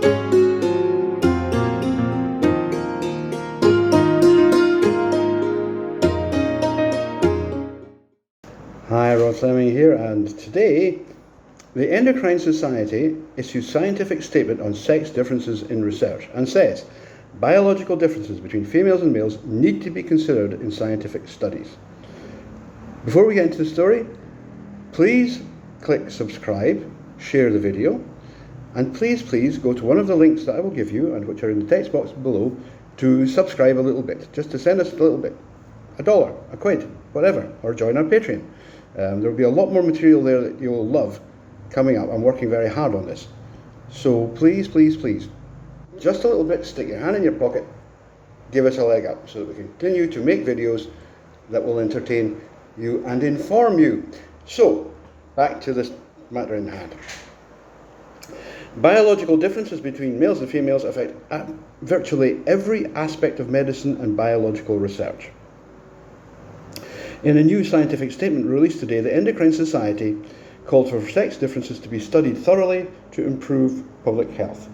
Hi, Rod Fleming here, and today the Endocrine Society issues scientific statement on sex differences in research and says biological differences between females and males need to be considered in scientific studies. Before we get into the story, please click subscribe, share the video, and please go to one of the links that I will give you and which are in the text box below to subscribe a little bit, just to send us a little bit, $1, a quid, whatever, or join our Patreon. There will be a lot more material there that you'll love coming up. I'm working very hard on this. So please, just a little bit, stick your hand in your pocket, give us a leg up so that we can continue to make videos that will entertain you and inform you. So, back to this matter in hand. Biological differences between males and females affect virtually every aspect of medicine and biological research. In a new scientific statement released today, the Endocrine Society called for sex differences to be studied thoroughly to improve public health.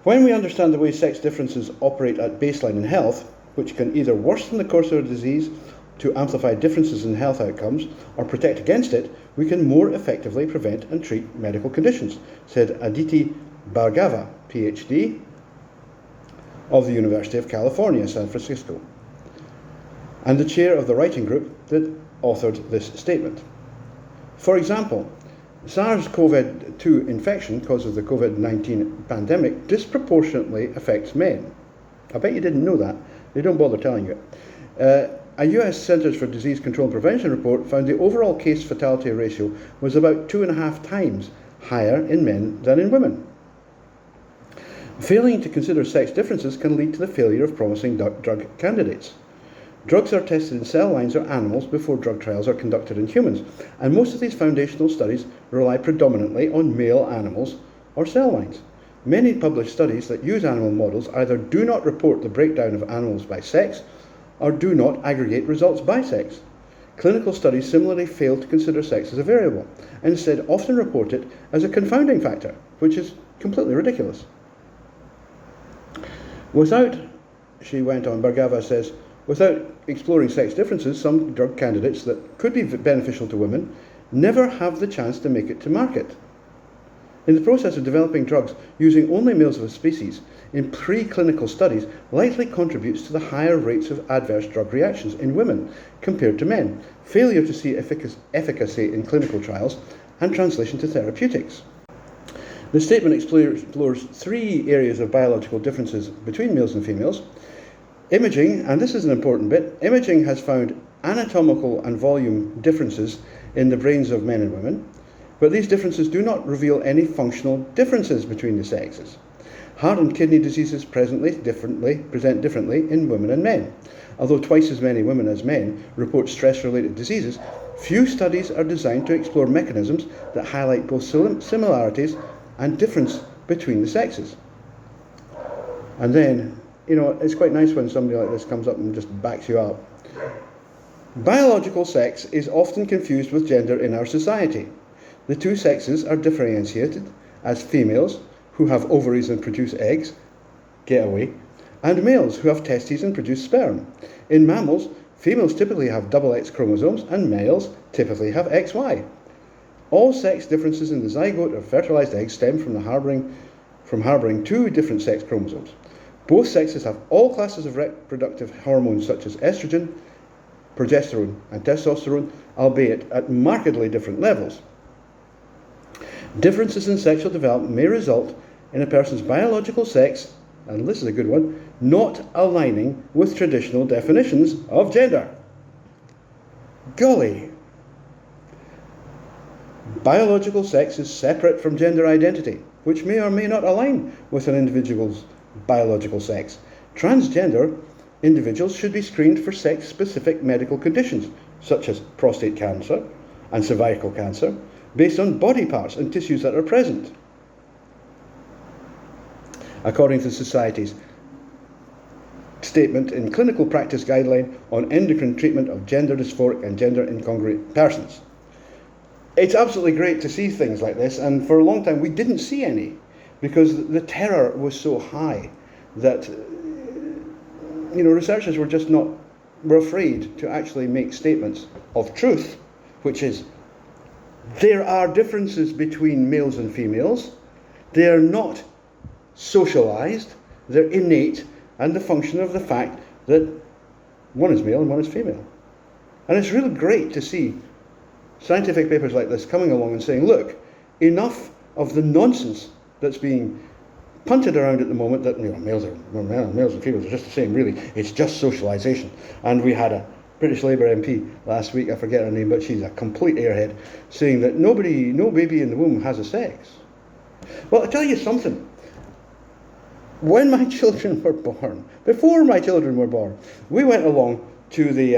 When we understand the way sex differences operate at baseline in health, which can either worsen the course of a disease to amplify differences in health outcomes or protect against it, we can more effectively prevent and treat medical conditions, said Aditi Bhargava, PhD, of the University of California, San Francisco, and the chair of the writing group that authored this statement. For example, SARS-CoV-2 infection, cause of the COVID-19 pandemic, disproportionately affects men. I bet you didn't know that. They don't bother telling you it. A US Centers for Disease Control and Prevention report found the overall case fatality ratio was about 2.5 times higher in men than in women. Failing to consider sex differences can lead to the failure of promising drug candidates. Drugs are tested in cell lines or animals before drug trials are conducted in humans, and most of these foundational studies rely predominantly on male animals or cell lines. Many published studies that use animal models either do not report the breakdown of animals by sex or do not aggregate results by sex. Clinical studies similarly fail to consider sex as a variable, and instead often report it as a confounding factor, which is completely ridiculous. She went on, Bhargava says, without exploring sex differences, some drug candidates that could be beneficial to women never have the chance to make it to market. In the process of developing drugs using only males of a species in preclinical studies likely contributes to the higher rates of adverse drug reactions in women compared to men, failure to see efficacy in clinical trials, and translation to therapeutics. The statement explores 3 areas of biological differences between males and females. Imaging, and this is an important bit, imaging has found anatomical and volume differences in the brains of men and women, but these differences do not reveal any functional differences between the sexes. Heart and kidney diseases present differently in women and men. Although twice as many women as men report stress-related diseases, few studies are designed to explore mechanisms that highlight both similarities and difference between the sexes. And then, it's quite nice when somebody like this comes up and just backs you up. Biological sex is often confused with gender in our society. The two sexes are differentiated as females, who have ovaries and produce eggs, get away, and males who have testes and produce sperm. In mammals, females typically have double X chromosomes and males typically have XY. All sex differences in the zygote or fertilized eggs stem from harboring 2 different sex chromosomes. Both sexes have all classes of reproductive hormones such as estrogen, progesterone, and testosterone, albeit at markedly different levels. Differences in sexual development may result in a person's biological sex, and this is a good one, not aligning with traditional definitions of gender. Golly! Biological sex is separate from gender identity, which may or may not align with an individual's biological sex. Transgender individuals should be screened for sex-specific medical conditions, such as prostate cancer and cervical cancer, based on body parts and tissues that are present. According to the Society's statement in Clinical Practice Guideline on Endocrine Treatment of Gender Dysphoric and Gender Incongruent Persons. It's absolutely great to see things like this, and for a long time we didn't see any. because the terror was so high that researchers were afraid to actually make statements of truth, which is there are differences between males and females. They are not socialized, they're innate, and the function of the fact that one is male and one is female. And it's really great to see scientific papers like this coming along and saying, look, enough of the nonsense that's being punted around at the moment that males and females are just the same. Really, it's just socialization. And we had a British Labour MP last week, I forget her name, but she's a complete airhead, saying that no baby in the womb has a sex. Well, I'll tell you something. When my children were born, before my children were born, we went along to the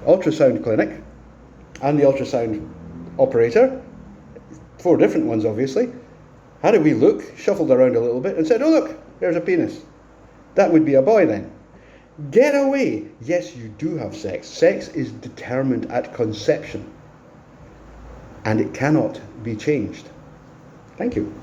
ultrasound clinic and the ultrasound operator, 4 different ones obviously. How did we look? Shuffled around a little bit and said, oh look, there's a penis. That would be a boy then. Get away. Yes, you do have sex. Sex is determined at conception and it cannot be changed. Thank you.